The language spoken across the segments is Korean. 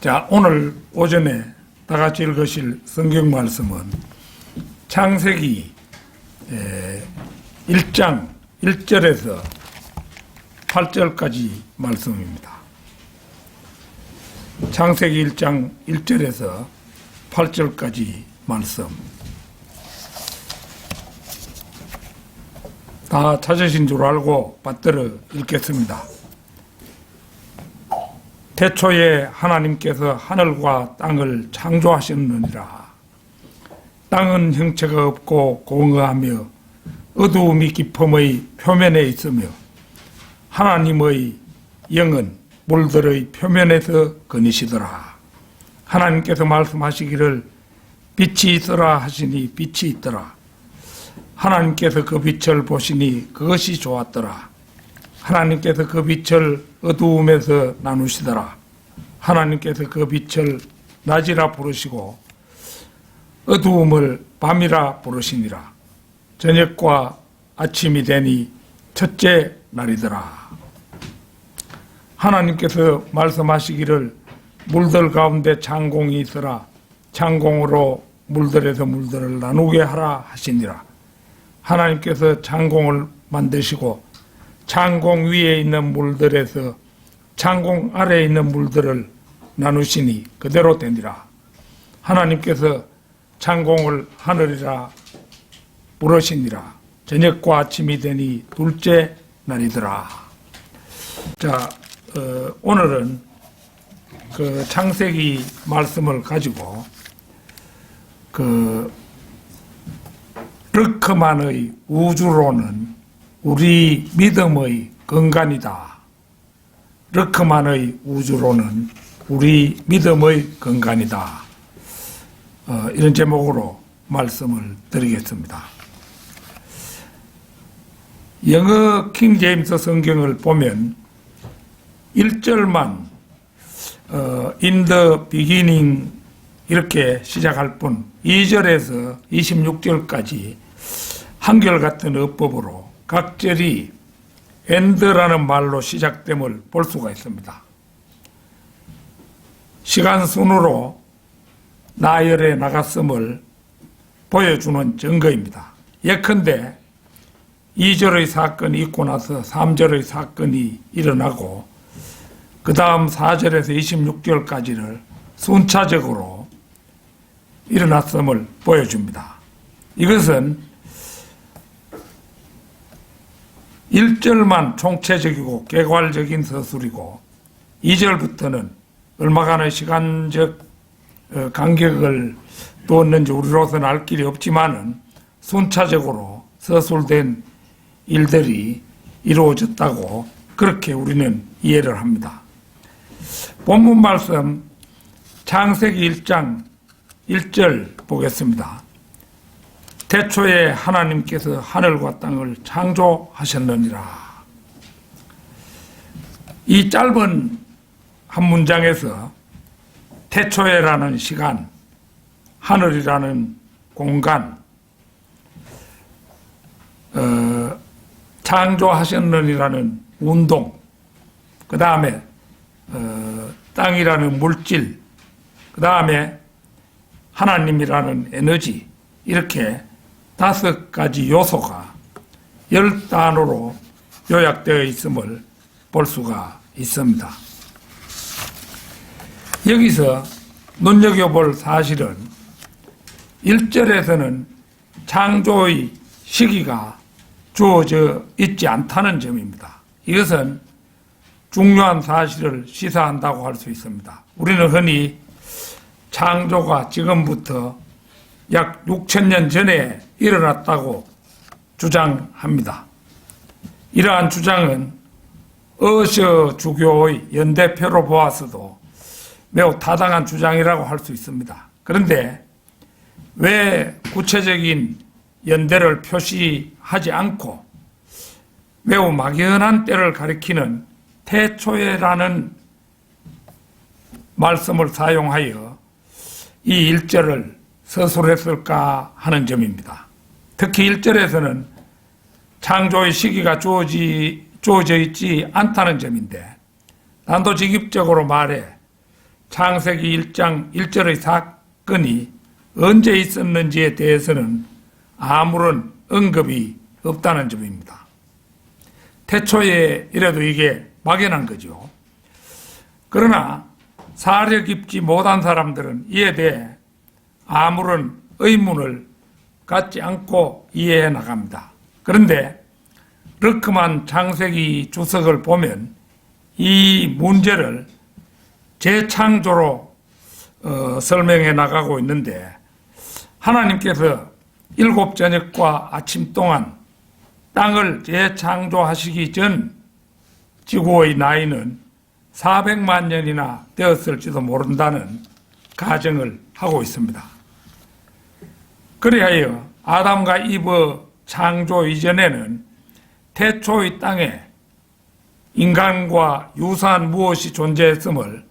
자, 오늘 오전에 다 같이 읽으실 성경 말씀은 창세기 1장 1절에서 8절까지 말씀입니다. 창세기 1장 1절에서 8절까지 말씀. 다 찾으신 줄 알고 받들어 읽겠습니다. 태초에 하나님께서 하늘과 땅을 창조하셨느니라. 땅은 형체가 없고 공허하며 어두움이 깊음의 표면에 있으며 하나님의 영은 물들의 표면에서 거니시더라. 하나님께서 말씀하시기를 빛이 있으라 하시니 빛이 있더라. 하나님께서 그 빛을 보시니 그것이 좋았더라. 하나님께서 그 빛을 어두움에서 나누시더라. 하나님께서 그 빛을 낮이라 부르시고 어두움을 밤이라 부르시니라. 저녁과 아침이 되니 첫째 날이더라. 하나님께서 말씀하시기를 물들 가운데 창공이 있으라. 창공으로 물들에서 물들을 나누게 하라 하시니라. 하나님께서 창공을 만드시고 창공 위에 있는 물들에서 창공 아래에 있는 물들을 나누시니 그대로 되니라. 하나님께서 창공을 하늘이라 부르시니라. 저녁과 아침이 되니 둘째 날이더라. 자, 오늘은 그 창세기 말씀을 가지고 그 르크만의 우주론은 우리 믿음의 근간이다. 르크만의 우주론은 우리 믿음의 근간이다. 이런 제목으로 말씀을 드리겠습니다. 영어 킹 제임스 성경을 보면 1절만 in the beginning 이렇게 시작할 뿐 2절에서 26절까지 한결같은 어법으로 각 절이 end라는 말로 시작됨을 볼 수가 있습니다. 시간 순으로 나열해 나갔음을 보여주는 증거입니다. 예컨대 2절의 사건이 있고 나서 3절의 사건이 일어나고 그 다음 4절에서 26절까지를 순차적으로 일어났음을 보여줍니다. 이것은 1절만 총체적이고 개괄적인 서술이고 2절부터는 얼마간의 시간적 간격을 두었는지 우리로서는 알 길이 없지만은 순차적으로 서술된 일들이 이루어졌다고 그렇게 우리는 이해를 합니다. 본문 말씀 창세기 1장 1절 보겠습니다. 태초에 하나님께서 하늘과 땅을 창조하셨느니라. 이 짧은 한 문장에서 태초에라는 시간, 하늘이라는 공간, 창조하셨느니라는 운동, 그 다음에 땅이라는 물질, 그 다음에 하나님이라는 에너지, 이렇게 5가지 요소가 10단어로 요약되어 있음을 볼 수가 있습니다. 여기서 눈여겨볼 사실은 1절에서는 창조의 시기가 주어져 있지 않다는 점입니다. 이것은 중요한 사실을 시사한다고 할 수 있습니다. 우리는 흔히 창조가 지금부터 약 6,000년 전에 일어났다고 주장합니다. 이러한 주장은 어셔 주교의 연대표로 보아서도 매우 타당한 주장이라고 할 수 있습니다. 그런데 왜 구체적인 연대를 표시하지 않고 매우 막연한 때를 가리키는 태초에라는 말씀을 사용하여 이 1절을 서술했을까 하는 점입니다. 특히 1절에서는 창조의 시기가 주어져 있지 않다는 점인데, 단도직입적으로 말해 창세기 1장 1절의 사건이 언제 있었는지에 대해서는 아무런 언급이 없다는 점입니다. 태초에 이래도 이게 막연한 거죠. 그러나 사려 깊지 못한 사람들은 이에 대해 아무런 의문을 갖지 않고 이해해 나갑니다. 그런데 르크만 창세기 주석을 보면 이 문제를 재창조로 설명해 나가고 있는데, 하나님께서 7 저녁과 아침 동안 땅을 재창조하시기 전 지구의 나이는 400만 년이나 되었을지도 모른다는 가정을 하고 있습니다. 그리하여 아담과 이브 창조 이전에는 태초의 땅에 인간과 유사한 무엇이 존재했음을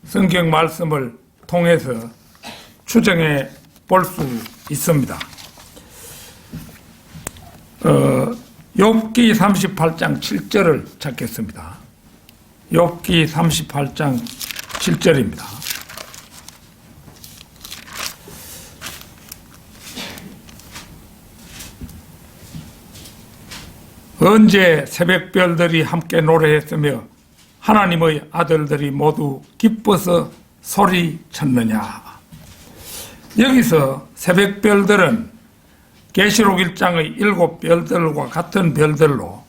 성경 말씀을 통해서 추정해 볼 수 있습니다. 욥기 38장 7절을 찾겠습니다. 욥기 38장 7절입니다. 언제 새벽별들이 함께 노래했으며 하나님의 아들들이 모두 기뻐서 소리쳤느냐. 여기서 새벽별들은 계시록 1장의 7 별들과 같은 별들로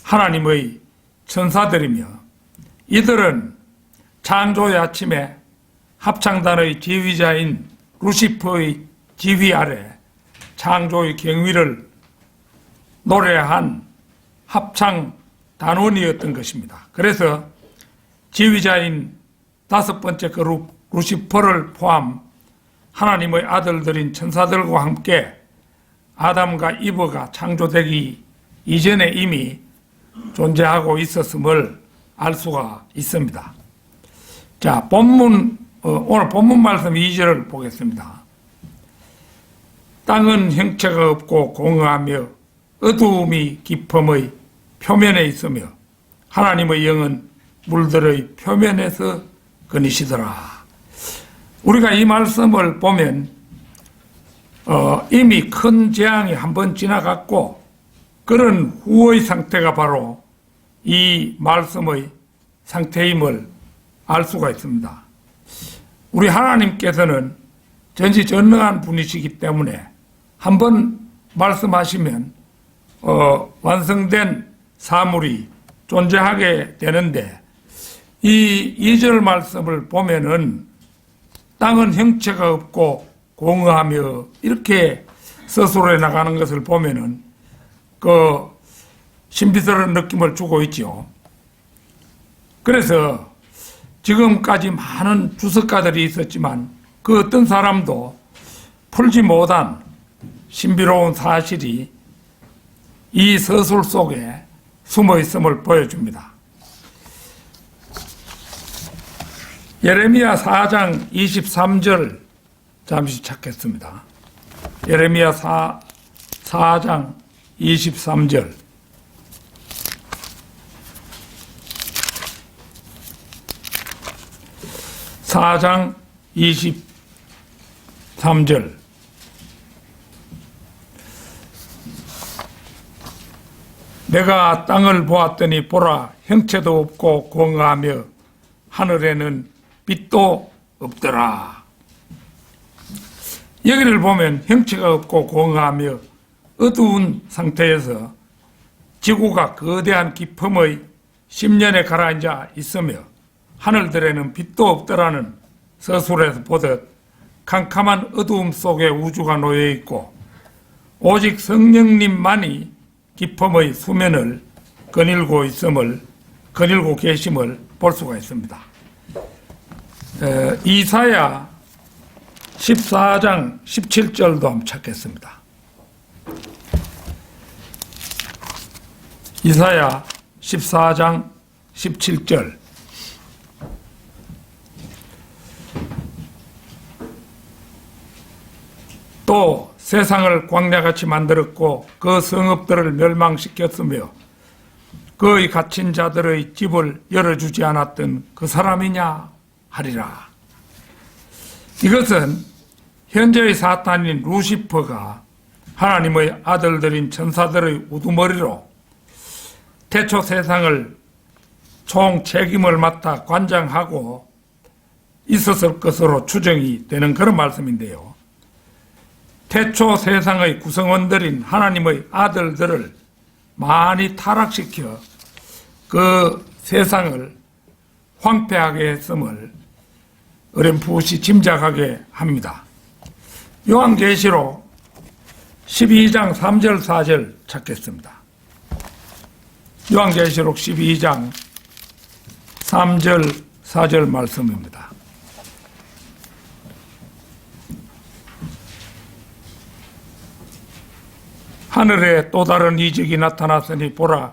하나님의 천사들이며, 이들은 창조의 아침에 합창단의 지휘자인 루시퍼의 지휘 아래 창조의 경위를 노래한 합창 단원이었던 것입니다. 그래서 지휘자인 5번째 그룹 루시퍼를 포함 하나님의 아들들인 천사들과 함께 아담과 이브가 창조되기 이전에 이미 존재하고 있었음을 알 수가 있습니다. 자, 오늘 본문 말씀 2절을 보겠습니다. 땅은 형체가 없고 공허하며 어두움이 깊음의 표면에 있으며 하나님의 영은 물들의 표면에서 거니시더라. 우리가 이 말씀을 보면 이미 큰 재앙이 한번 지나갔고 그런 후의 상태가 바로 이 말씀의 상태임을 알 수가 있습니다. 우리 하나님께서는 전지전능한 분이시기 때문에 한번 말씀하시면 완성된 사물이 존재하게 되는데, 이 2절 말씀을 보면은 땅은 형체가 없고 공허하며 이렇게 서술해 나가는 것을 보면은 그 신비스러운 느낌을 주고 있죠. 그래서 지금까지 많은 주석가들이 있었지만 그 어떤 사람도 풀지 못한 신비로운 사실이 이 서술 속에 숨어 있음을 보여줍니다. 예레미야 4장 23절 잠시 찾겠습니다. 예레미야 4장 23절. (4장 23절) 내가 땅을 보았더니 보라, 형체도 없고 공허하며 하늘에는 빛도 없더라. 여기를 보면 형체가 없고 공허하며 어두운 상태에서 지구가 거대한 깊음의 10년에 가라앉아 있으며 하늘들에는 빛도 없더라는 서술에서 보듯 캄캄한 어두움 속에 우주가 놓여 있고 오직 성령님만이 깊음의 수면을 거닐고 계심을 볼 수가 있습니다. 이사야 14장 17절도 한번 찾겠습니다. 이사야 14장 17절. 또 세상을 광야같이 만들었고 그 성읍들을 멸망시켰으며 그의 갇힌 자들의 집을 열어주지 않았던 그 사람이냐 하리라. 이것은 현재의 사탄인 루시퍼가 하나님의 아들들인 천사들의 우두머리로 태초 세상을 총 책임을 맡아 관장하고 있었을 것으로 추정이 되는 그런 말씀인데요. 태초 세상의 구성원들인 하나님의 아들들을 많이 타락시켜 그 세상을 황폐하게 했음을 어렴풋이 짐작하게 합니다. 요한계시록 12장 3절 4절 찾겠습니다. 요한계시록 12장 3절 4절 말씀입니다. 하늘에 또 다른 이적이 나타났으니 보라,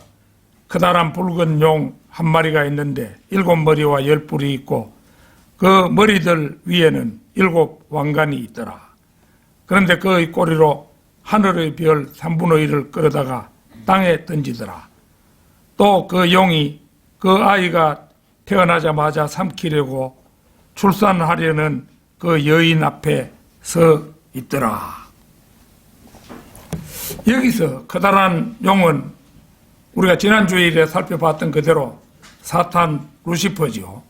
커다란 붉은 용 한 마리가 있는데 7머리와 10뿔이 있고 그 머리들 위에는 7 왕관이 있더라. 그런데 그의 꼬리로 하늘의 별 3분의 1을 끌어다가 땅에 던지더라. 또 그 용이 그 아이가 태어나자마자 삼키려고 출산하려는 그 여인 앞에 서 있더라. 여기서 커다란 용은 우리가 지난 주일에 살펴봤던 그대로 사탄 루시퍼지요.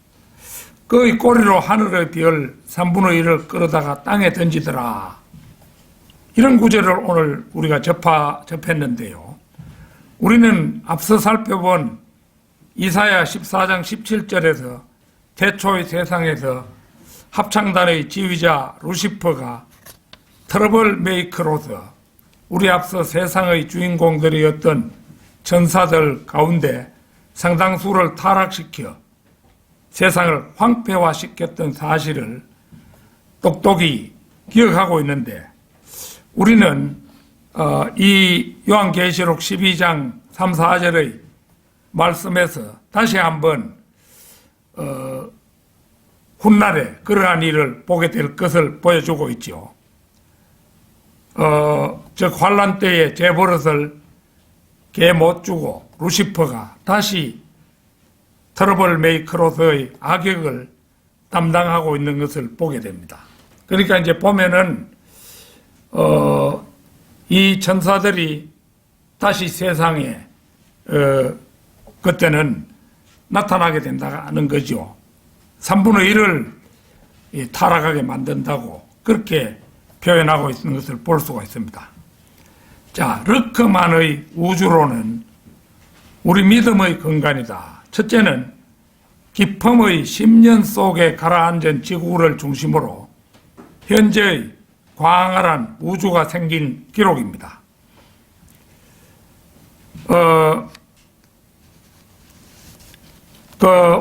그의 꼬리로 하늘의 별 3분의 1을 끌어다가 땅에 던지더라. 이런 구절을 오늘 우리가 접했는데요. 우리는 앞서 살펴본 이사야 14장 17절에서 태초의 세상에서 합창단의 지휘자 루시퍼가 트러블 메이커로서 우리 앞서 세상의 주인공들이었던 천사들 가운데 상당수를 타락시켜 세상을 황폐화시켰던 사실을 똑똑히 기억하고 있는데, 우리는 이 요한계시록 12장 3, 4절의 말씀에서 다시 한번 훗날에 그러한 일을 보게 될 것을 보여주고 있죠. 즉 환란 때에 재버릇을 개 못 주고 루시퍼가 다시 트러블 메이커로서의 악역을 담당하고 있는 것을 보게 됩니다. 그러니까 이제 보면은 이 천사들이 다시 세상에 그때는 나타나게 된다는 거죠. 3분의 1을 타락하게 만든다고 그렇게 표현하고 있는 것을 볼 수가 있습니다. 자, 르크만의 우주론은 우리 믿음의 근간이다. 첫째는 깊음의 10년 속에 가라앉은 지구를 중심으로 현재의 광활한 우주가 생긴 기록입니다.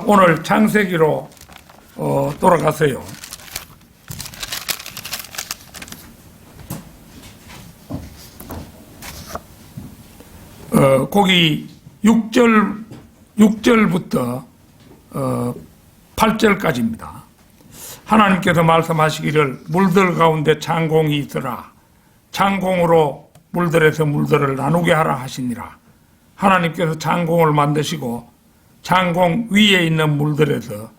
오늘 창세기로 돌아가서요. 거기 6절부터 8절까지입니다. 하나님께서 말씀하시기를 물들 가운데 창공이 있으라. 창공으로 물들에서 물들을 나누게 하라 하시니라. 하나님께서 창공을 만드시고 창공 위에 있는 물들에서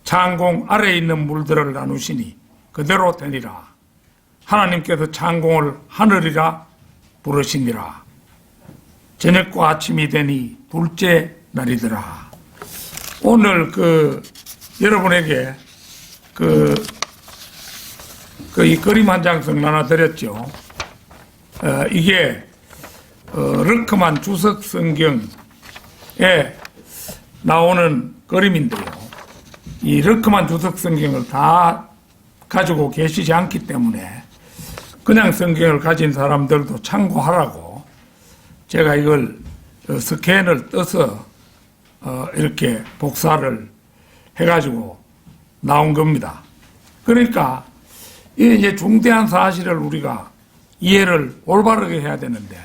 창공 아래에 있는 물들을 나누시니 그대로 되니라. 하나님께서 창공을 하늘이라 부르시니라. 저녁과 아침이 되니 둘째 날이더라. 오늘 여러분에게 이 그림 한 장씩 나눠드렸죠. 이게 르크만 주석 성경에 나오는 그림인데요. 이 르크만 주석 성경을 다 가지고 계시지 않기 때문에 그냥 성경을 가진 사람들도 참고하라고 제가 이걸 스캔을 떠서 이렇게 복사를 해가지고 나온 겁니다. 그러니까 이제 중대한 사실을 우리가 이해를 올바르게 해야 되는데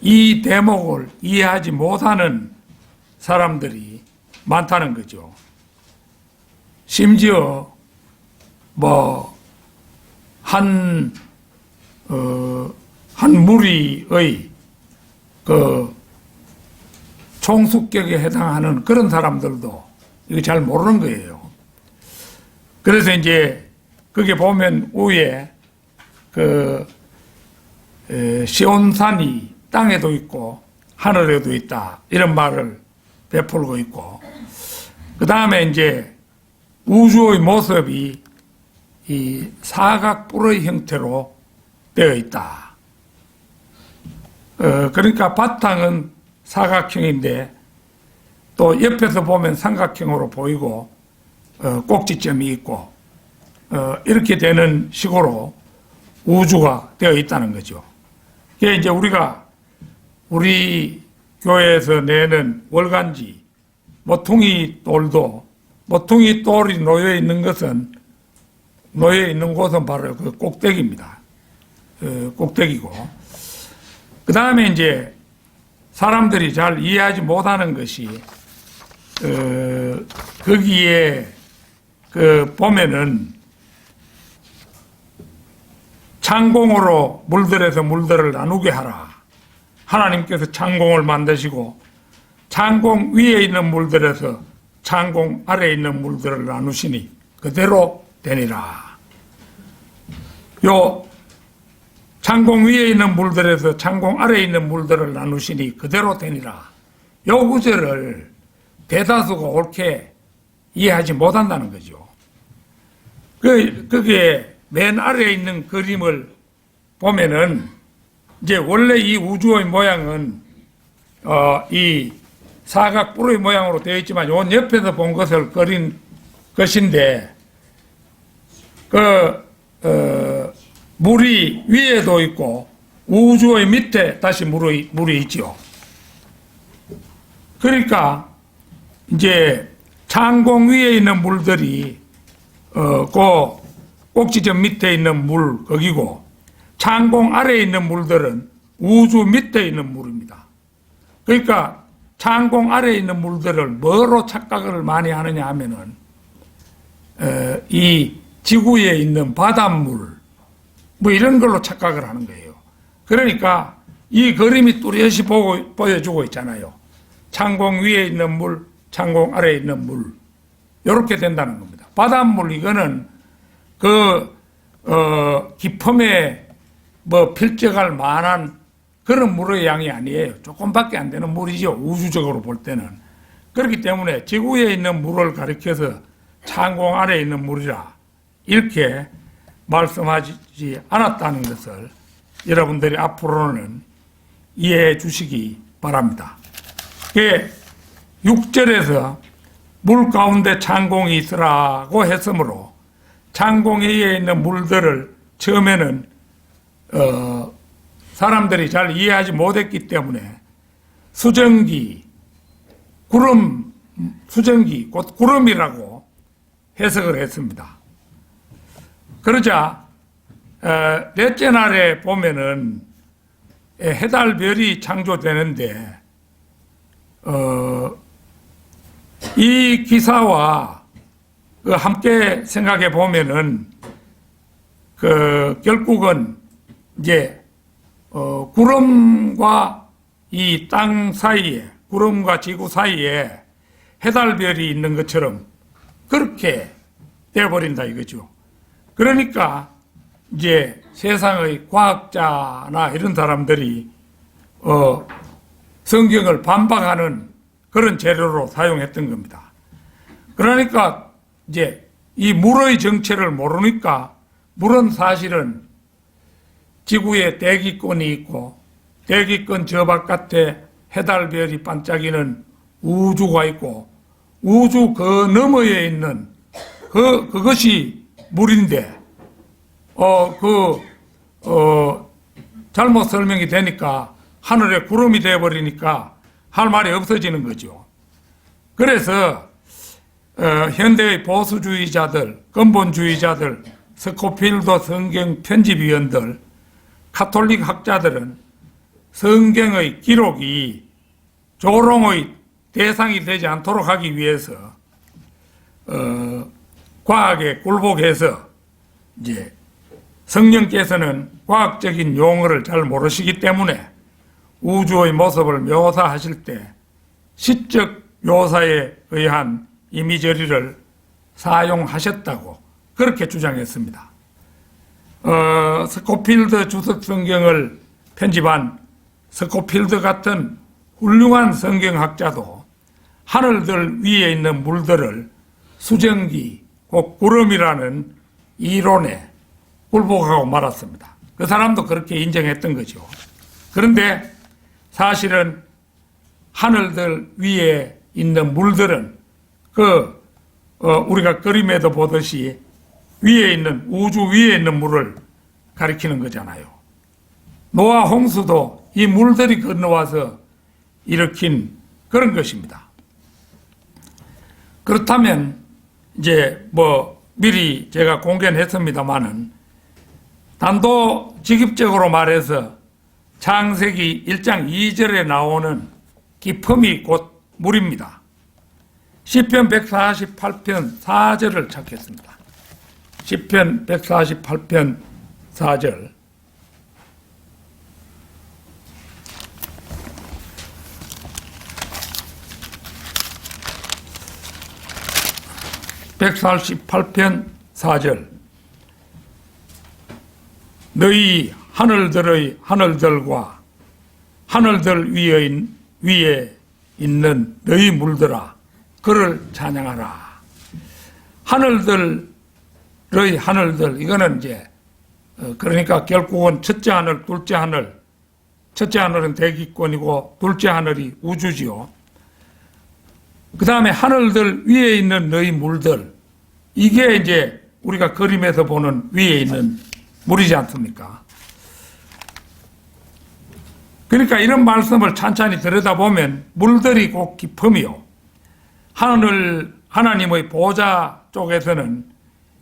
이 대목을 이해하지 못하는 사람들이 많다는 거죠. 심지어 한 무리의 총수격에 해당하는 그런 사람들도 이거 잘 모르는 거예요. 그래서 이제 거기 보면 위에 시온산이 땅에도 있고 하늘에도 있다 이런 말을 베풀고 있고, 그 다음에 이제 우주의 모습이 이 사각뿔의 형태로 되어 있다. 그러니까 바탕은 사각형인데 또 옆에서 보면 삼각형으로 보이고 꼭지점이 있고 이렇게 되는 식으로 우주가 되어 있다는 거죠. 이게 이제 우리 교회에서 내는 월간지 모퉁이 돌도, 모퉁이 돌이 놓여 있는 곳은 바로 그 꼭대기입니다. 꼭대기고, 그 다음에 이제 사람들이 잘 이해하지 못하는 것이 거기에 보면은 창공으로 물들에서 물들을 나누게 하라. 하나님께서 창공을 만드시고 창공 위에 있는 물들에서 창공 아래에 있는 물들을 나누시니 그대로 되니라. 요 창공 위에 있는 물들에서 창공 아래에 있는 물들을 나누시니 그대로 되니라. 요 구절을 대다수가 옳게 이해하지 못한다는 거죠. 그게 맨 아래에 있는 그림을 보면은 이제 원래 이 우주의 모양은 이 사각뿔의 모양으로 되어 있지만 요 옆에서 본 것을 그린 것인데 물이 위에도 있고 우주의 밑에 다시 물이 있죠. 그러니까 이제 창공 위에 있는 물들이 그 꼭지점 밑에 있는 물 거기고, 창공 아래에 있는 물들은 우주 밑에 있는 물입니다. 그러니까 창공 아래에 있는 물들을 뭐로 착각을 많이 하느냐 하면은 이 지구에 있는 바닷물 뭐 이런 걸로 착각을 하는 거예요. 그러니까 이 그림이 뚜렷이 보여주고 있잖아요. 창공 위에 있는 물, 창공 아래에 있는 물, 이렇게 된다는 겁니다. 바닷물 이거는 깊음에 뭐 필적할 만한 그런 물의 양이 아니에요. 조금밖에 안 되는 물이죠. 우주적으로 볼 때는. 그렇기 때문에 지구에 있는 물을 가리켜서 창공 아래에 있는 물이라 이렇게 말씀하지 않았다는 것을 여러분들이 앞으로는 이해해 주시기 바랍니다. 6절에서 물 가운데 창공이 있으라고 했으므로 창공 위에 있는 물들을 처음에는 사람들이 잘 이해하지 못했기 때문에 수증기, 곧 구름이라고 해석을 했습니다. 그러자 넷째 날에 보면은 해달별이 창조되는데 이 기사와 함께 생각해 보면은 결국은 이제 구름과 이 땅 사이에, 구름과 지구 사이에 해달별이 있는 것처럼 그렇게 되어버린다 이거죠. 그러니까 이제 세상의 과학자나 이런 사람들이 성경을 반박하는 그런 재료로 사용했던 겁니다. 그러니까 이제 이 물의 정체를 모르니까 물은 사실은 지구에 대기권이 있고 대기권 저 바깥에 해달별이 반짝이는 우주가 있고 우주 그 너머에 있는 그것이 물인데 잘못 설명이 되니까 하늘에 구름이 되어버리니까 할 말이 없어지는 거죠. 그래서 현대의 보수주의자들, 근본주의자들, 스코필드 성경 편집위원들, 카톨릭 학자들은 성경의 기록이 조롱의 대상이 되지 않도록 하기 위해서 과학에 굴복해서 이제 성령께서는 과학적인 용어를 잘 모르시기 때문에 우주의 모습을 묘사하실 때 시적 묘사에 의한 이미저리를 사용하셨다고 그렇게 주장했습니다. 스코필드 주석 성경을 편집한 스코필드 같은 훌륭한 성경학자도 하늘들 위에 있는 물들을 수증기, 곧 구름이라는 이론에 굴복하고 말았습니다. 그 사람도 그렇게 인정했던 거죠. 그런데 사실은 하늘들 위에 있는 물들은 우리가 그림에도 보듯이 위에 있는, 우주 위에 있는 물을 가리키는 거잖아요. 노아 홍수도 이 물들이 건너와서 일으킨 그런 것입니다. 그렇다면 이제 미리 제가 공개는 했습니다만은 단도직입적으로 말해서 창세기 1장 2절에 나오는 기품이 곧 물입니다. 시편 148편 4절을 찾겠습니다. 시편 148편 4절. (148편) 4절. 너희 하늘들의 하늘들과 하늘들 위에 있는 너희 물들아 그를 찬양하라. 하늘들의 하늘들, 이거는 이제 그러니까 결국은 첫째 하늘, 둘째 하늘, 첫째 하늘은 대기권이고 둘째 하늘이 우주지요. 그 다음에 하늘들 위에 있는 너희 물들, 이게 이제 우리가 그림에서 보는 위에 있는 물이지 않습니까? 그러니까 이런 말씀을 찬찬히 들여다보면 물들이 곧 기품이요. 하나님의 보좌 쪽에서는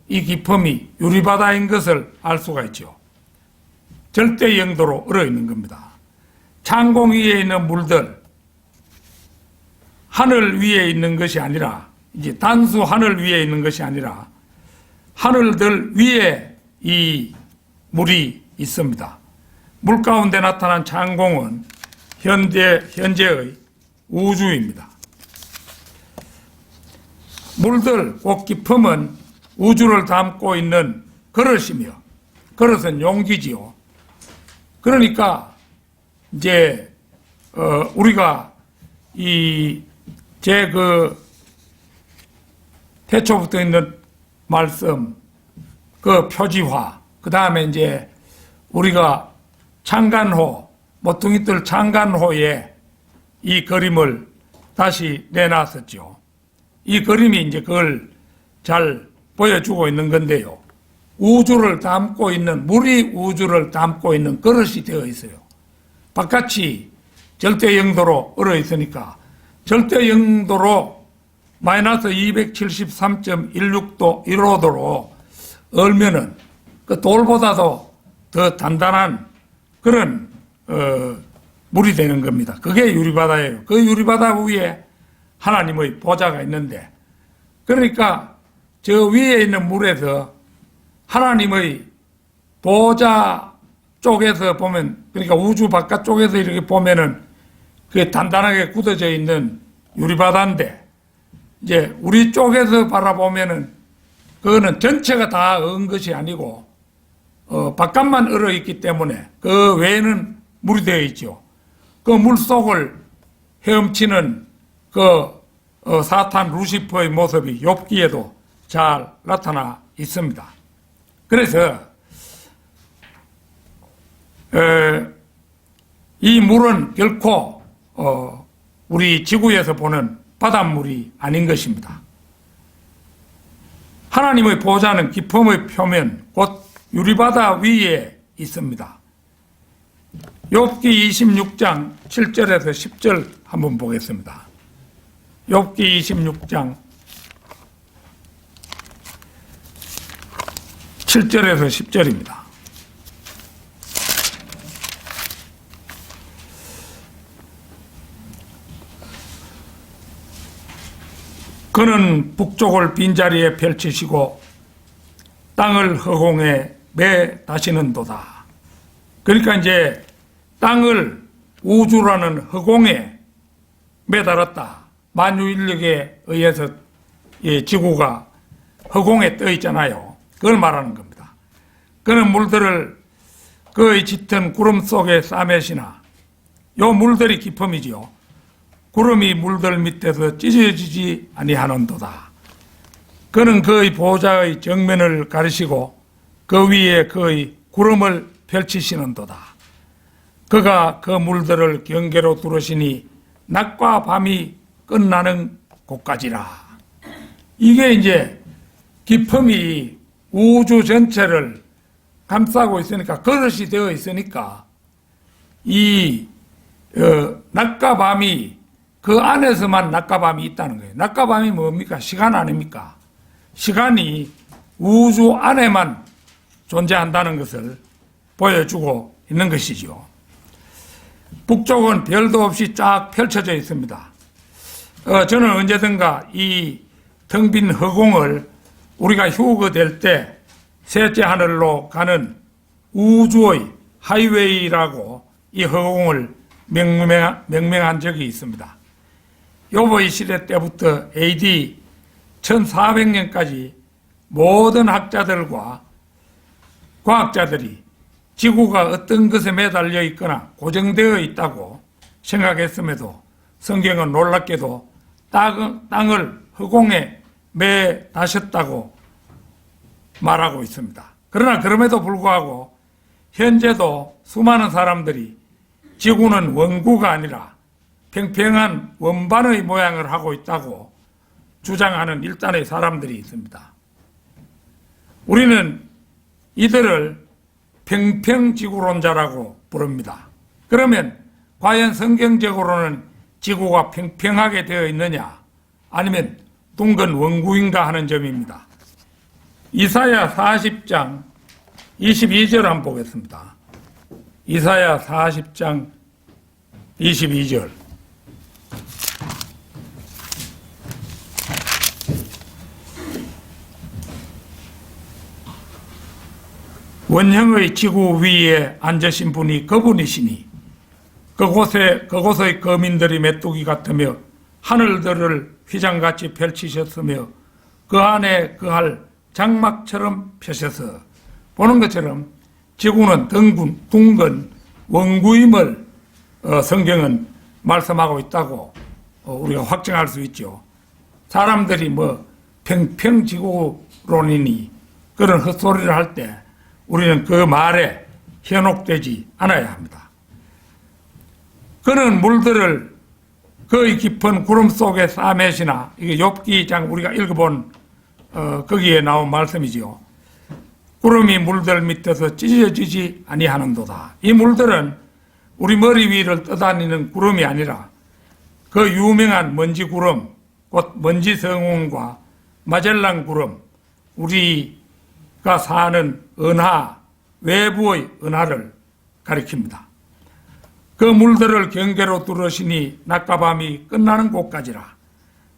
이 기품이 유리바다인 것을 알 수가 있죠. 절대 영도로 얼어있는 겁니다. 창공 위에 있는 물들, 하늘 위에 있는 것이 아니라, 이제 단수 하늘 위에 있는 것이 아니라 하늘들 위에 이 물이 있습니다. 물 가운데 나타난 창공은 현재의 우주입니다. 물들, 곧 기품은 우주를 담고 있는 그릇이며, 그릇은 용기지요. 그러니까 이제 우리가 태초부터 있는 말씀, 그 표지화, 그 다음에 이제 우리가 창간호, 모퉁이들 창간호에 이 그림을 다시 내놨었죠. 이 그림이 이제 그걸 잘 보여주고 있는 건데요. 우주를 담고 있는, 물이 우주를 담고 있는 그릇이 되어 있어요. 바깥이 절대 영도로 얼어 있으니까 절대 영도로 마이너스 273.16도 1호도로 얼면은 그 돌보다도 더 단단한 그런 물이 되는 겁니다. 그게 유리바다예요. 그 유리바다 위에 하나님의 보좌가 있는데, 그러니까 저 위에 있는 물에서 하나님의 보좌 쪽에서 보면, 그러니까 우주 바깥 쪽에서 이렇게 보면은 그게 단단하게 굳어져 있는 유리바다인데, 이제 우리 쪽에서 바라보면은 그거는 전체가 다 얼은 것이 아니고 바깥만 얼어 있기 때문에 그 외에는 물이 되어 있죠. 그 물 속을 헤엄치는 사탄 루시퍼의 모습이 욥기에도 잘 나타나 있습니다. 그래서 이 물은 결코 우리 지구에서 보는 바닷물이 아닌 것입니다. 하나님의 보좌는 기품의 표면, 곧 유리바다 위에 있습니다. 욥기 26장 7절에서 10절 한번 보겠습니다. 욥기 26장 7절에서 10절입니다. 그는 북쪽을 빈자리에 펼치시고 땅을 허공에 매다시는도다. 그러니까 이제 땅을 우주라는 허공에 매달았다. 만유인력에 의해서 지구가 허공에 떠 있잖아요. 그걸 말하는 겁니다. 그는 물들을 그의 짙은 구름 속에 싸매시나 요 물들이 기품이지요. 구름이 물들 밑에서 찢어지지 아니하는도다. 그는 그의 보좌의 정면을 가리시고 그 위에 그의 구름을 펼치시는도다. 그가 그 물들을 경계로 두르시니 낮과 밤이 끝나는 곳까지라. 이게 이제 기품이 우주 전체를 감싸고 있으니까, 그릇이 되어 있으니까 이 낮과 밤이 그 안에서만 낮과 밤이 있다는 거예요. 낮과 밤이 뭡니까? 시간 아닙니까? 시간이 우주 안에만 존재한다는 것을 보여주고 있는 것이죠. 북쪽은 별도 없이 쫙 펼쳐져 있습니다. 저는 언제든가 이 텅 빈 허공을 우리가 휴거될 때 셋째 하늘로 가는 우주의 하이웨이라고 이 허공을 명명한 적이 있습니다. 요보의 시대 때부터 AD 1400년까지 모든 학자들과 과학자들이 지구가 어떤 것에 매달려 있거나 고정되어 있다고 생각했음에도 성경은 놀랍게도 땅을 허공에 매다셨다고 말하고 있습니다. 그러나 그럼에도 불구하고 현재도 수많은 사람들이 지구는 원구가 아니라 평평한 원반의 모양을 하고 있다고 주장하는 일단의 사람들이 있습니다. 우리는 이들을 평평지구론자라고 부릅니다. 그러면 과연 성경적으로는 지구가 평평하게 되어 있느냐, 아니면 둥근 원구인가 하는 점입니다. 이사야 40장 22절 한번 보겠습니다. 이사야 40장 22절. 원형의 지구 위에 앉으신 분이 그분이시니 그곳의 거민들이 메뚜기 같으며 하늘들을 휘장같이 펼치셨으며 그 안에 그할 장막처럼 펴셔서, 보는 것처럼 지구는 둥근 원구임을 성경은 말씀하고 있다고 우리가 확정할 수 있죠. 사람들이 평평지구론이니 그런 헛소리를 할 때 우리는 그 말에 현혹되지 않아야 합니다. 그는 물들을 그의 깊은 구름 속에 싸매시나, 이게 욥기장 우리가 읽어본 거기에 나온 말씀이지요. 구름이 물들 밑에서 찢어지지 아니하는도다. 이 물들은 우리 머리 위를 떠다니는 구름이 아니라 그 유명한 먼지 구름, 곧 먼지 성운과 마젤란 구름, 우리가 사는 은하, 외부의 은하를 가리킵니다. 그 물들을 경계로 두르시니 낮과 밤이 끝나는 곳까지라.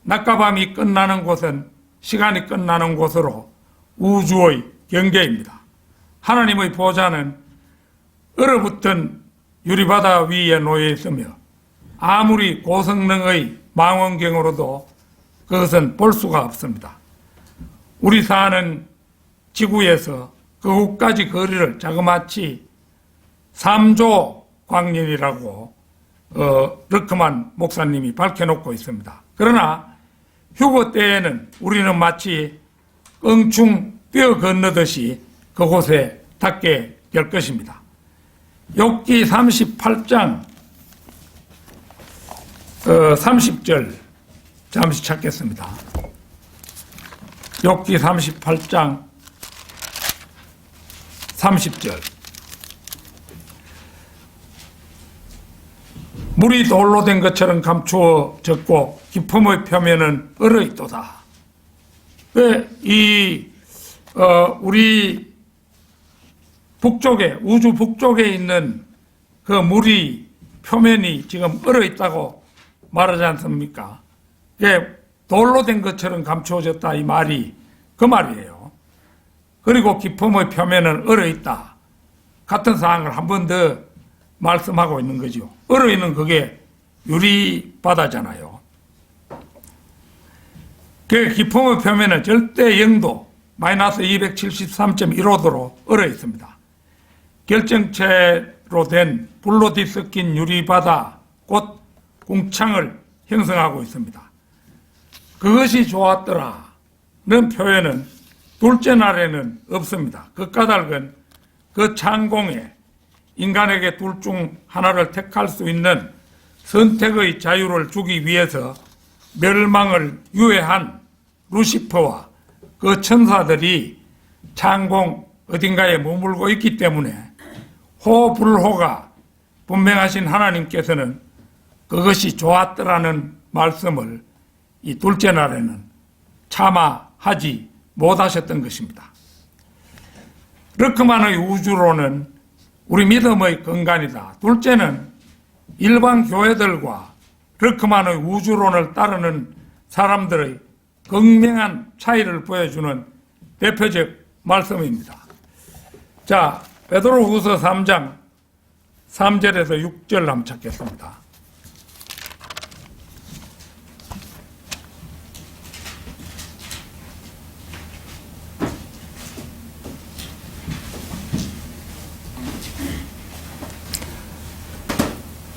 낮과 밤이 끝나는 곳은 시간이 끝나는 곳으로 우주의 경계입니다. 하나님의 보좌는 얼어붙은 유리바다 위에 놓여 있으며 아무리 고성능의 망원경으로도 그것은 볼 수가 없습니다. 우리 사는 지구에서 그곳까지 거리를 자그마치 3조 광년이라고 르크만 목사님이 밝혀놓고 있습니다. 그러나 휴거 때에는 우리는 마치 껑충 뛰어 건너듯이 그곳에 닿게 될 것입니다. 욥기 38장 30절 잠시 찾겠습니다. 욥기 38장 30절. 물이 돌로 된 것처럼 감추어졌고 깊음의 표면은 얼어있도다. 왜 우리 북쪽에, 우주 북쪽에 있는 그 물이 표면이 지금 얼어있다고 말하지 않습니까? 그게 돌로 된 것처럼 감추어졌다, 이 말이 그 말이에요. 그리고 깊음의 표면은 얼어있다. 같은 사항을 한 번 더 말씀하고 있는 거죠. 얼어있는 그게 유리바다잖아요. 그 깊음의 표면은 절대 0도, 마이너스 273.15도로 얼어 있습니다. 결정체로 된 불로 뒤섞인 유리바다, 곧 궁창을 형성하고 있습니다. 그것이 좋았더라는 표현은 둘째 날에는 없습니다. 그 까닭은 그 창공에 인간에게 둘 중 하나를 택할 수 있는 선택의 자유를 주기 위해서 멸망을 유예한 루시퍼와 그 천사들이 창공 어딘가에 머물고 있기 때문에 호불호가 분명하신 하나님께서는 그것이 좋았더라는 말씀을 이 둘째 날에는 차마 하지 못하셨던 것입니다. 르크만의 우주론은 우리 믿음의 근간이다. 둘째는 일반 교회들과 르크만의 우주론을 따르는 사람들의 극명한 차이를 보여주는 대표적 말씀입니다. 자, 베드로후서 3장 3절에서 6절 한번 찾겠습니다.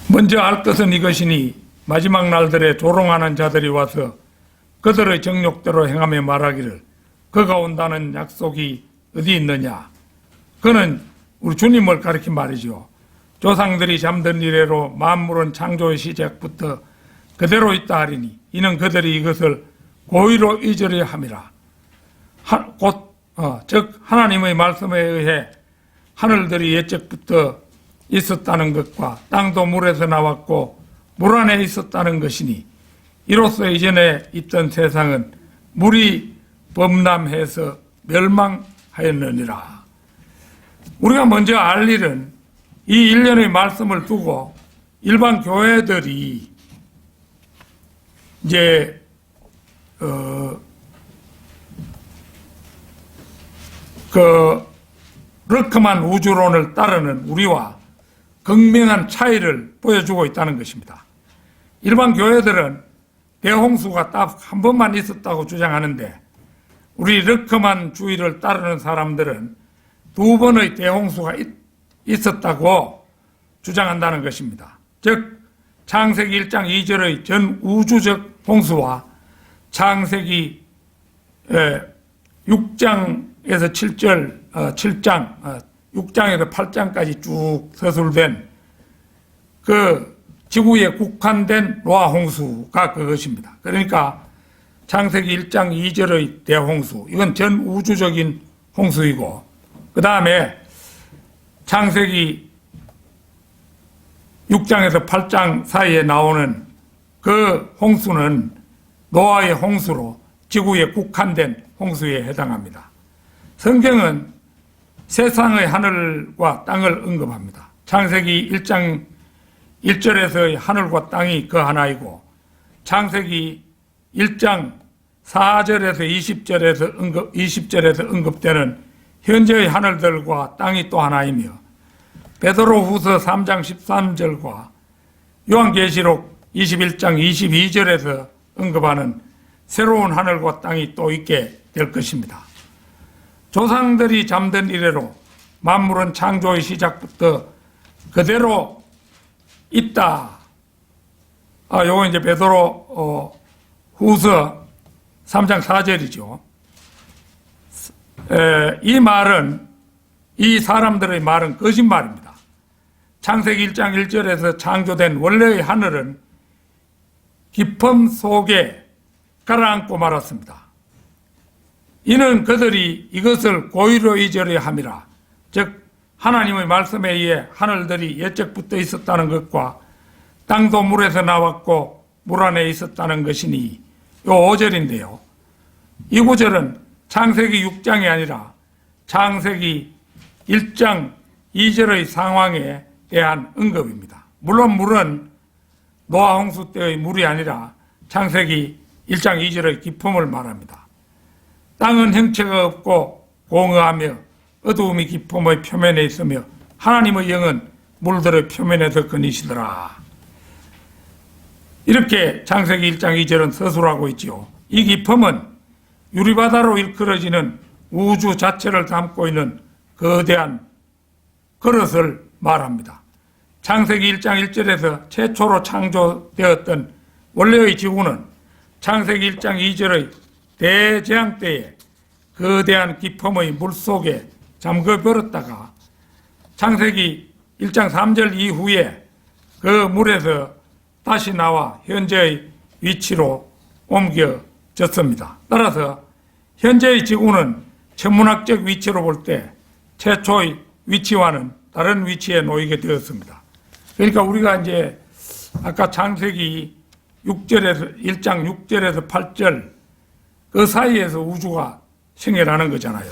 먼저 알 것은 이것이니 마지막 날들에 조롱하는 자들이 와서 그들의 정욕대로 행하며 말하기를 그가 온다는 약속이 어디 있느냐. 그는 우리 주님을 가리킨 말이죠. 조상들이 잠든 이래로 만물은 창조의 시작부터 그대로 있다 하리니 이는 그들이 이것을 고의로 잊으려 함이라. 즉 하나님의 말씀에 의해 하늘들이 옛적부터 있었다는 것과 땅도 물에서 나왔고 물 안에 있었다는 것이니 이로써 이전에 있던 세상은 물이 범람해서 멸망하였느니라. 우리가 먼저 알 일은 이 일련의 말씀을 두고 일반 교회들이 이제 그 르크만 우주론을 따르는 우리와 극명한 차이를 보여주고 있다는 것입니다. 일반 교회들은 대홍수가 딱 한 번만 있었다고 주장하는데 우리 르크만 주의를 따르는 사람들은 두 번의 대홍수가 있었다고 주장한다는 것입니다. 즉 창세기 1장 2절의 전 우주적 홍수와 창세기 6장에서 6장에서 8장까지 쭉 서술된 그 지구에 국한된 노아 홍수가 그것입니다. 그러니까 창세기 1장 2절의 대홍수, 이건 전 우주적인 홍수이고, 그 다음에 창세기 6장에서 8장 사이에 나오는 그 홍수는 노아의 홍수로 지구에 국한된 홍수에 해당합니다. 성경은 세상의 하늘과 땅을 언급합니다. 창세기 1장 1절에서의 하늘과 땅이 그 하나이고 창세기 1장 4절에서 20절에서 언급되는 현재의 하늘들과 땅이 또 하나이며 베드로후서 3장 13절과 요한계시록 21장 22절에서 언급하는 새로운 하늘과 땅이 또 있게 될 것입니다. 조상들이 잠든 이래로 만물은 창조의 시작부터 그대로 있다. 요거 이제 베드로 후서 3장 4절이죠. 이 말은, 이 사람들의 말은 거짓말입니다. 창세기 1장 1절에서 창조된 원래의 하늘은 깊음 속에 가라앉고 말았습니다. 이는 그들이 이것을 고의로 잊으려 함이라. 즉 하나님의 말씀에 의해 하늘들이 옛적부터 있었다는 것과 땅도 물에서 나왔고 물 안에 있었다는 것이니 요 5절인데요. 이 구절은 창세기 6장이 아니라 창세기 1장 2절의 상황에 대한 언급입니다. 물론 물은 노아 홍수 때의 물이 아니라 창세기 1장 2절의 깊음을 말합니다. 땅은 형체가 없고 공허하며 어두움이 깊음의 표면에 있으며 하나님의 영은 물들의 표면에서 거니시더라. 이렇게 창세기 1장 2절은 서술하고 있지요. 이 깊음은 유리바다로 일컬어지는 우주 자체를 담고 있는 거대한 그릇을 말합니다. 창세기 1장 1절에서 최초로 창조되었던 원래의 지구는 창세기 1장 2절의 대재앙 때에 거대한 깊음의 물속에 잠겨버렸다가 창세기 1장 3절 이후에 그 물에서 다시 나와 현재의 위치로 옮겨졌습니다. 따라서 현재의 지구는 천문학적 위치로 볼 때 최초의 위치와는 다른 위치에 놓이게 되었습니다. 그러니까 우리가 이제 아까 창세기 1장 6절에서 8절 그 사이에서 우주가 생겨나는 거잖아요.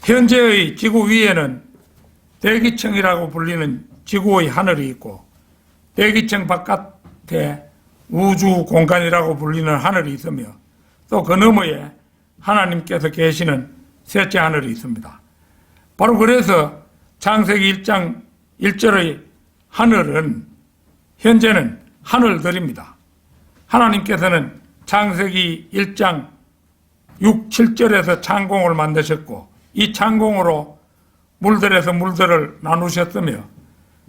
현재의 지구 위에는 대기층이라고 불리는 지구의 하늘이 있고 대기층 바깥에 우주 공간이라고 불리는 하늘이 있으며 또 그 너머에 하나님께서 계시는 셋째 하늘이 있습니다. 바로 그래서 창세기 1장 1절의 하늘은 현재는 하늘들입니다. 하나님께서는 창세기 1장 6, 7절에서 창공을 만드셨고 이 창공으로 물들에서 물들을 나누셨으며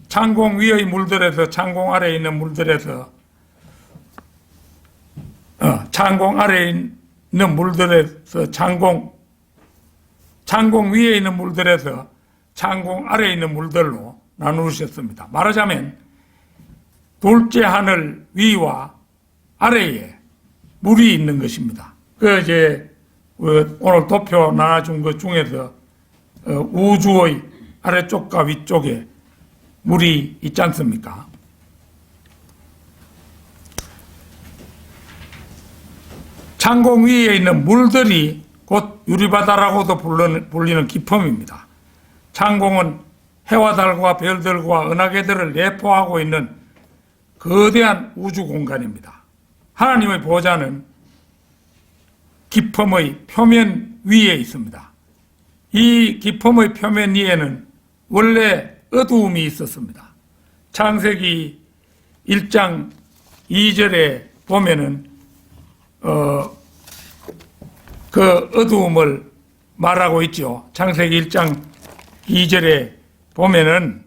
창공 위의 물들에서 창공 아래에 있는 물들에서 창공 아래에 있는 물들에서 창공 위에 있는 물들에서 창공 아래에 있는 물들로 나누셨습니다. 말하자면 둘째 하늘 위와 아래에 물이 있는 것입니다. 오늘 도표 나눠준 것 중에서 우주의 아래쪽과 위쪽에 물이 있지 않습니까? 창공 위에 있는 물들이 곧 유리바다라고도 불리는 깊음입니다. 창공은 해와 달과 별들과 은하계들을 내포하고 있는 거대한 우주 공간입니다. 하나님의 보좌는 깊음의 표면 위에 있습니다. 이 깊음의 표면 위에는 원래 어두움이 있었습니다. 창세기 1장 2절에 보면은 그 어두움을 말하고 있죠. 창세기 1장 2절에 보면은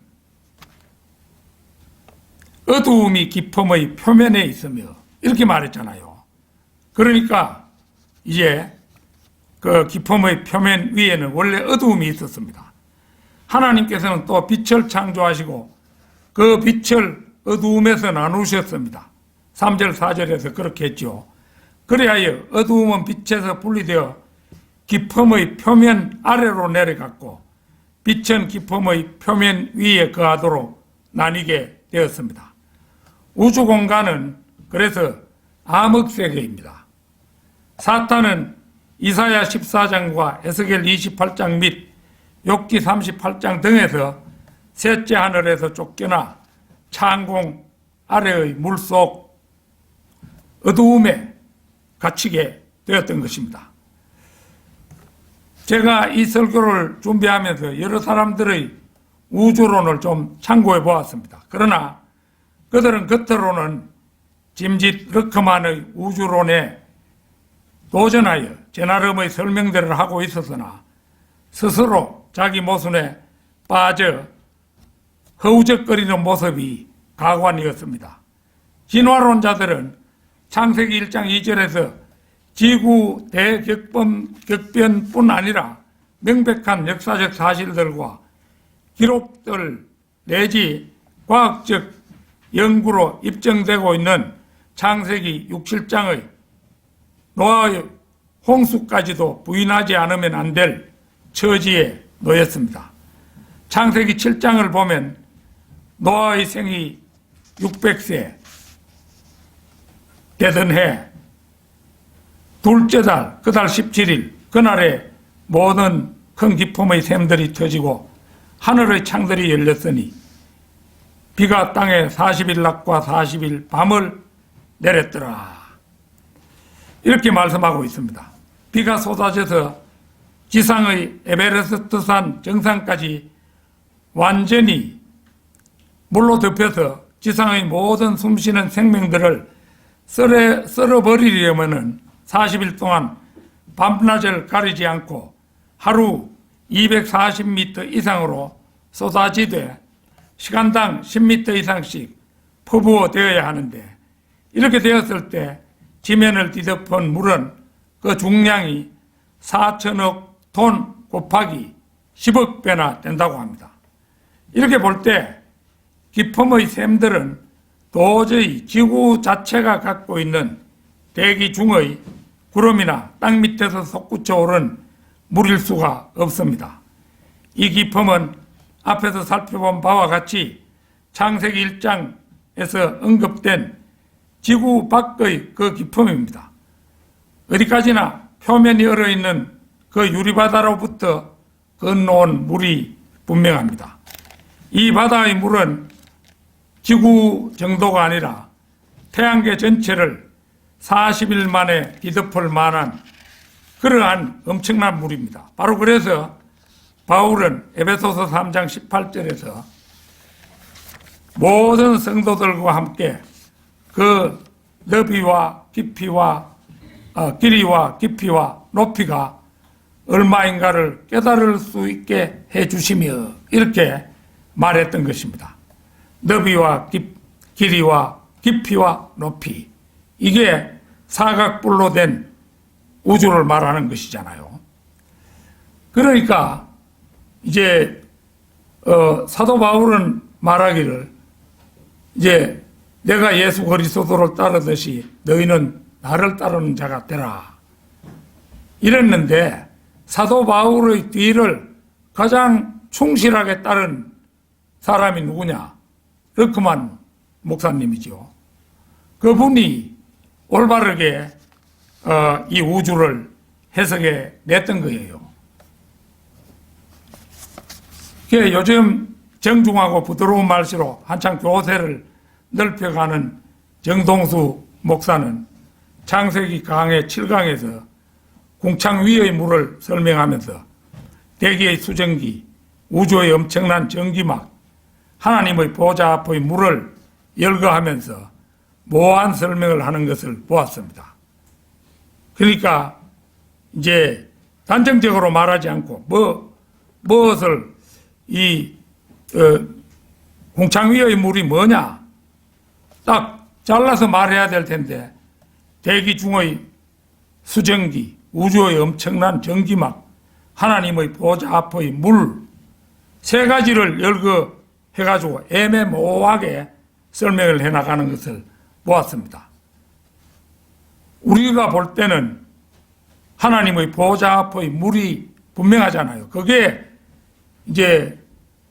어두움이 깊음의 표면에 있으며 이렇게 말했잖아요. 그러니까 이제 그 깊음의 표면 위에는 원래 어두움이 있었습니다. 하나님께서는 또 빛을 창조하시고 그 빛을 어두움에서 나누셨습니다. 3절 4절에서 그렇게 했죠. 그리하여 어두움은 빛에서 분리되어 깊음의 표면 아래로 내려갔고 빛은 깊음의 표면 위에 거하도록 나뉘게 되었습니다. 우주 공간은 그래서 암흑세계입니다. 사탄은 이사야 14장과 에스겔 28장 및 욥기 38장 등에서 셋째 하늘에서 쫓겨나 창공 아래의 물속 어두움에 갇히게 되었던 것입니다. 제가 이 설교를 준비하면서 여러 사람들의 우주론을 좀 참고해 보았습니다. 그러나 그들은 겉으로는 짐짓 러커만의 우주론에 도전하여 제 나름의 설명들을 하고 있었으나 스스로 자기 모순에 빠져 허우적거리는 모습이 가관이었습니다. 진화론자들은 창세기 1장 2절에서 지구 대격변뿐 아니라 명백한 역사적 사실들과 기록들 내지 과학적 연구로 입증되고 있는 창세기 6, 7장의 노아의 홍수까지도 부인하지 않으면 안 될 처지에 놓였습니다. 창세기 7장을 보면 노아의 생이 600세 되던 해 둘째 달, 그 달 17일 그날에 모든 큰 기품의 샘들이 터지고 하늘의 창들이 열렸으니 비가 땅에 40일 낮과 40일 밤을 내렸더라. 이렇게 말씀하고 있습니다. 비가 쏟아져서 지상의 에베레스트산 정상까지 완전히 물로 덮여서 지상의 모든 숨쉬는 생명들을 썰어버리려면 40일 동안 밤낮을 가리지 않고 하루 240m 이상으로 쏟아지되 시간당 10m 이상씩 퍼부어 되어야 하는데, 이렇게 되었을 때 지면을 뒤덮은 물은 그 중량이 4천억 톤 곱하기 10억 배나 된다고 합니다. 이렇게 볼 때 기품의 샘들은 도저히 지구 자체가 갖고 있는 대기 중의 구름이나 땅 밑에서 솟구쳐 오른 물일 수가 없습니다. 이 기품은 앞에서 살펴본 바와 같이 창세기 1장에서 언급된 지구 밖의 그 기품입니다. 어디까지나 표면이 얼어있는 그 유리바다로부터 건너온 물이 분명합니다. 이 바다의 물은 지구 정도가 아니라 태양계 전체를 40일 만에 뒤덮을 만한 그러한 엄청난 물입니다. 바로 그래서 바울은 에베소서 3장 18절에서 모든 성도들과 함께 그 너비와 깊이와 길이와 깊이와 높이가 얼마인가를 깨달을 수 있게 해주시며 이렇게 말했던 것입니다. 너비와 길이와 깊이와 높이, 이게 사각뿔로 된 우주를 말하는 것이잖아요. 그러니까 이제 사도 바울은 말하기를 이제 내가 예수 그리스도를 따르듯이 너희는 나를 따르는 자가 되라 이랬는데, 사도 바울의 뒤를 가장 충실하게 따른 사람이 누구냐? 르크만 목사님이죠. 그분이 올바르게 이 우주를 해석해 냈던 거예요. 요즘 정중하고 부드러운 말씨로 한창 교세를 넓혀가는 정동수 목사는 창세기 강의 7강에서 궁창 위의 물을 설명하면서 대기의 수증기, 우주의 엄청난 전기막, 하나님의 보좌 앞의 물을 열거하면서 모호한 설명을 하는 것을 보았습니다. 그러니까 이제 단정적으로 말하지 않고 무엇을 궁창 위의 물이 뭐냐 딱 잘라서 말해야 될 텐데, 대기 중의 수증기, 우주의 엄청난 전기막, 하나님의 보좌 앞의 물, 세 가지를 열거해가지고 애매모호하게 설명을 해나가는 것을 보았습니다. 우리가 볼 때는 하나님의 보좌 앞의 물이 분명하잖아요. 그게 이제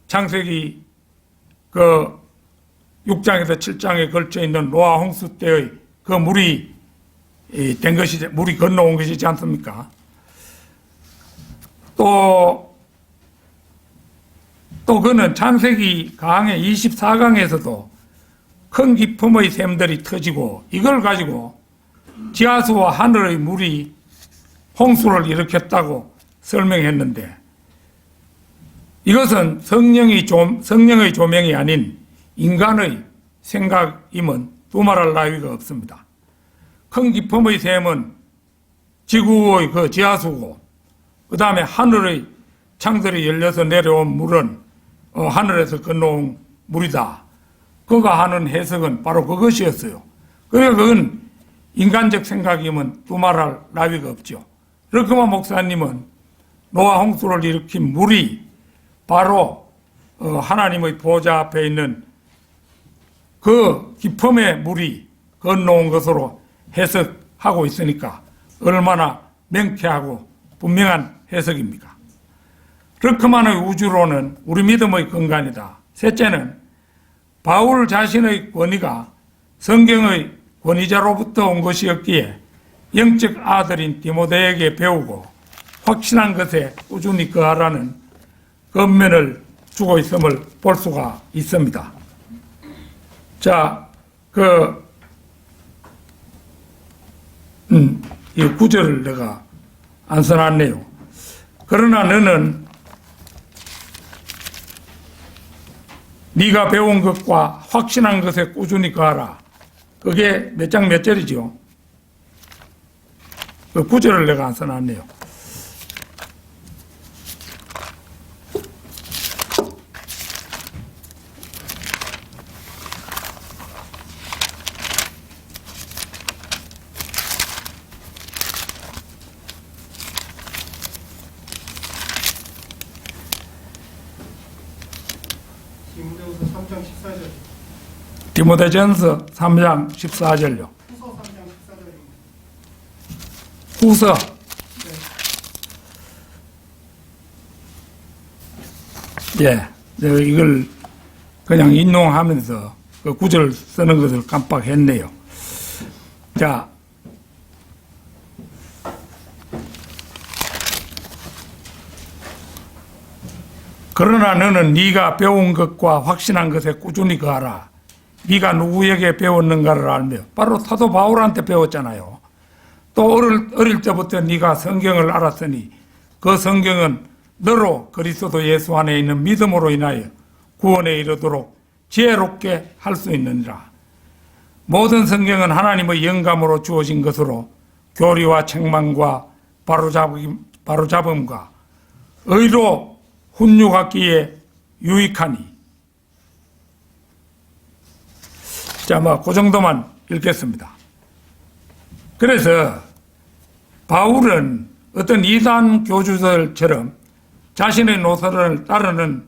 창세기 6장에서 7장에 걸쳐 있는 노아 홍수 때의 그 물이 된 것이, 물이 건너온 것이지 않습니까? 또 그는 창세기 강의 24강에서도 큰 기품의 샘들이 터지고 이걸 가지고 지하수와 하늘의 물이 홍수를 일으켰다고 설명했는데, 이것은 성령의 조명이 아닌 인간의 생각임은 두말할 나위가 없습니다. 큰 기품의 샘은 지구의 그 지하수고, 그 다음에 하늘의 창들이 열려서 내려온 물은 하늘에서 건너온 물이다. 그가 하는 해석은 바로 그것이었어요. 그러니까 그건 인간적 생각이면 두말할 나위가 없죠. 르크만 목사님은 노아 홍수를 일으킨 물이 바로 하나님의 보좌 앞에 있는 그 기품의 물이 건너온 것으로 해석하고 있으니까 얼마나 명쾌하고 분명한 해석입니까? 르크만의 우주론은 우리 믿음의 근간이다. 셋째는 바울 자신의 권위가 성경의 권위자로부터 온 것이었기에 영적 아들인 디모데에게 배우고 확신한 것에 꾸준히 거하라는 권면을 주고 있음을 볼 수가 있습니다. 자, 이 구절을 내가 안 써놨네요. 그러나 너는 네가 배운 것과 확신한 것에 꾸준히 거하라. 그게 몇 장 몇 절이죠? 그 구절을 내가 안 써놨네요. 디모데후서 3장 14절. 디모데전서 3장 14절요. 후서 3장 14절입니다. 후서. 예, 내가 이걸 그냥 인용하면서 그 구절 쓰는 것을 깜빡했네요. 자, 그러나 너는 네가 배운 것과 확신한 것에 꾸준히 거하라. 네가 누구에게 배웠는가를 알며, 바로 사도 바울한테 배웠잖아요. 또 어릴 때부터 네가 성경을 알았으니 그 성경은 너로 그리스도 예수 안에 있는 믿음으로 인하여 구원에 이르도록 지혜롭게 할 수 있느니라. 모든 성경은 하나님의 영감으로 주어진 것으로 교리와 책망과 바로잡음과 의로 훈육하기에 유익하니. 자, 그 정도만 읽겠습니다. 그래서 바울은 어떤 이단 교주들처럼 자신의 노선을 따르는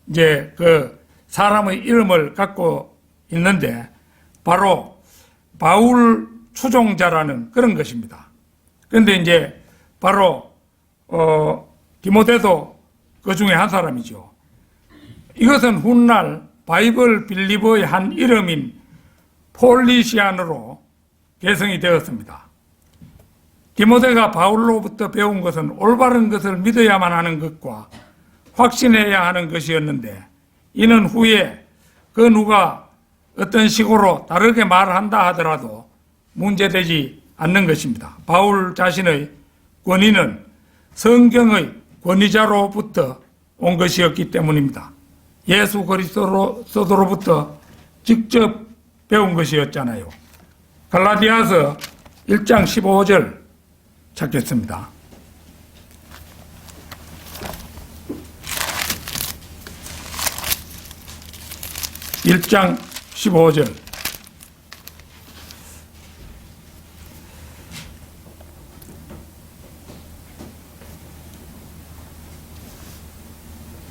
이제 그 사람의 이름을 갖고 있는데 바로 바울 추종자라는 그런 것입니다. 그런데 이제 바로 디모데도 그 중에 한 사람이죠. 이것은 훗날 바이블 빌리버의 한 이름인 폴리시안으로 개성이 되었습니다. 디모데가 바울로부터 배운 것은 올바른 것을 믿어야만 하는 것과 확신해야 하는 것이었는데, 이는 후에 그 누가 어떤 식으로 다르게 말한다 하더라도 문제되지 않는 것입니다. 바울 자신의 권위는 성경의 권위자로부터 온 것이었기 때문입니다. 예수 그리스도로부터 직접 배운 것이었잖아요. 갈라디아서 1장 15절 찾겠습니다. (1장 15절)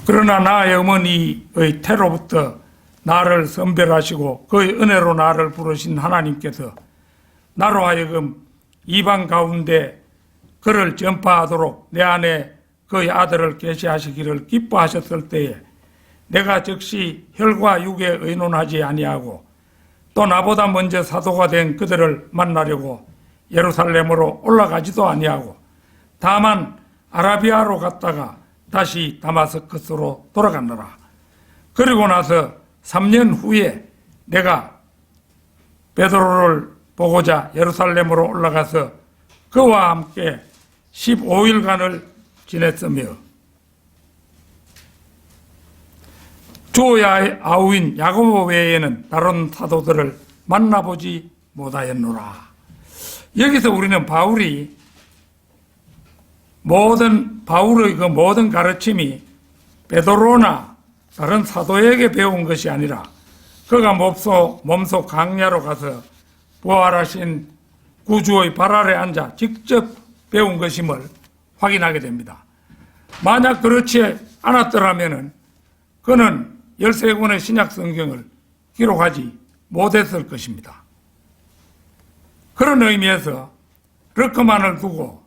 그러나 나의 어머니의 태로부터 나를 선별하시고 그의 은혜로 나를 부르신 하나님께서 나로 하여금 이방 가운데 그를 전파하도록 내 안에 그의 아들을 계시하시기를 기뻐하셨을 때에 내가 즉시 혈과 육에 의논하지 아니하고 또 나보다 먼저 사도가 된 그들을 만나려고 예루살렘으로 올라가지도 아니하고 다만 아라비아로 갔다가 다시 다마스커스로 돌아갔노라. 그리고 나서 3년 후에 내가 베드로를 보고자 예루살렘으로 올라가서 그와 함께 15일간을 지냈으며 주의 아우인 야고보 외에는 다른 사도들을 만나보지 못하였노라. 여기서 우리는 바울의 그 모든 가르침이 베드로나 다른 사도에게 배운 것이 아니라 그가 몸소 강야로 가서 부활하신 구주의 발 아래 앉아 직접 배운 것임을 확인하게 됩니다. 만약 그렇지 않았더라면 그는 13권의 신약 성경을 기록하지 못했을 것입니다. 그런 의미에서 르크만을 두고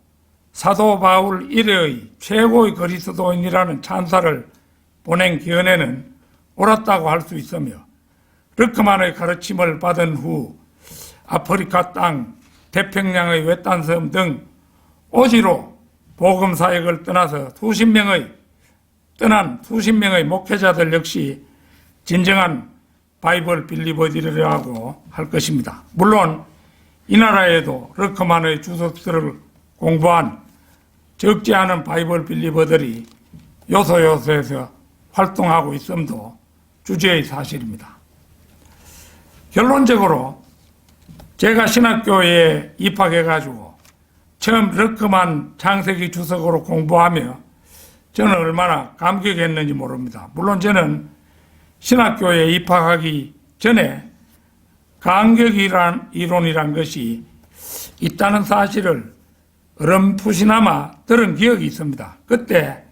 사도 바울 이래의 최고의 그리스도인이라는 찬사를 보낸 견해는 옳았다고 할 수 있으며, 르크만의 가르침을 받은 후 아프리카 땅, 태평양의 외딴 섬 등 오지로 복음 사역을 떠난 수십 명의 목회자들 역시 진정한 바이블 빌리버들이라고 할 것입니다. 물론 이 나라에도 르크만의 주석서를 공부한 적지 않은 바이블 빌리버들이 요소요소에서 활동하고 있음도 주제의 사실입니다. 결론적으로 제가 신학교에 입학해가지고 처음 르크만 창세기 주석으로 공부하며 저는 얼마나 감격했는지 모릅니다. 물론 저는 신학교에 입학하기 전에 간격이란 이론이란 것이 있다는 사실을 어렴풋이나마 들은 기억이 있습니다. 그때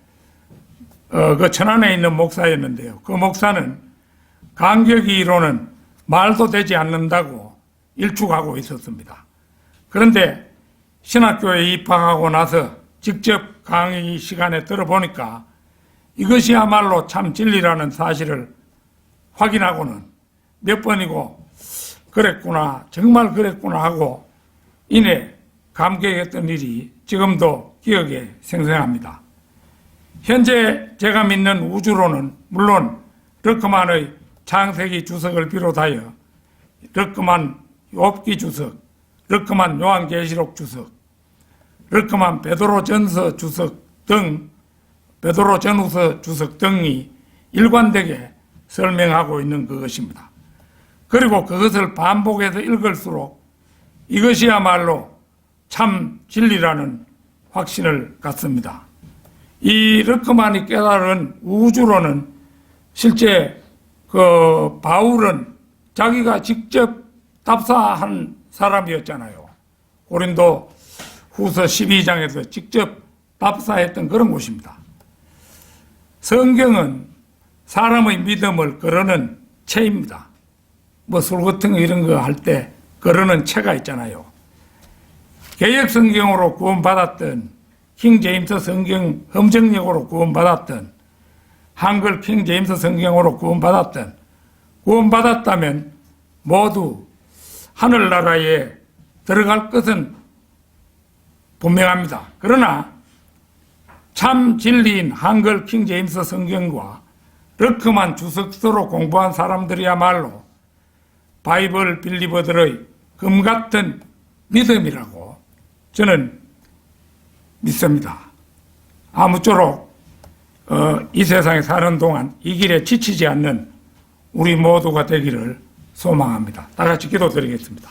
그 천안에 있는 목사였는데요. 그 목사는 간격이 이론은 말도 되지 않는다고 일축하고 있었습니다. 그런데 신학교에 입학하고 나서 직접 강의 시간에 들어보니까 이것이야말로 참 진리라는 사실을 확인하고는 몇 번이고 그랬구나, 정말 그랬구나 하고 이내 감격했던 일이 지금도 기억에 생생합니다. 현재 제가 믿는 우주론은 물론 르크만의 창세기 주석을 비롯하여 르크만 욥기 주석, 르크만 요한계시록 주석, 르크만 베드로전서 주석 등 베드로전후서 주석 등이 일관되게 설명하고 있는 그것입니다. 그리고 그것을 반복해서 읽을수록 이것이야말로 참 진리라는 확신을 갖습니다. 이 르크만이 깨달은 우주론은 실제 그 바울은 자기가 직접 답사한 사람이었잖아요. 고린도 후서 12장에서 직접 답사했던 그런 곳입니다. 성경은 사람의 믿음을 거르는 채입니다. 뭐 술 같은 거 이런 거 할 때 거르는 채가 있잖아요. 개역 성경으로 구원받았던 킹 제임스 성경 검정역으로 구원받았던 한글 킹 제임스 성경으로 구원받았다면 모두 하늘나라에 들어갈 것은 분명합니다. 그러나 참 진리인 한글 킹 제임스 성경과 르크만 주석서로 공부한 사람들이야말로 바이블 빌리버들의 금같은 믿음이라고 저는 믿습니다. 아무쪼록 이 세상에 사는 동안 이 길에 지치지 않는 우리 모두가 되기를 소망합니다. 다 같이 기도드리겠습니다.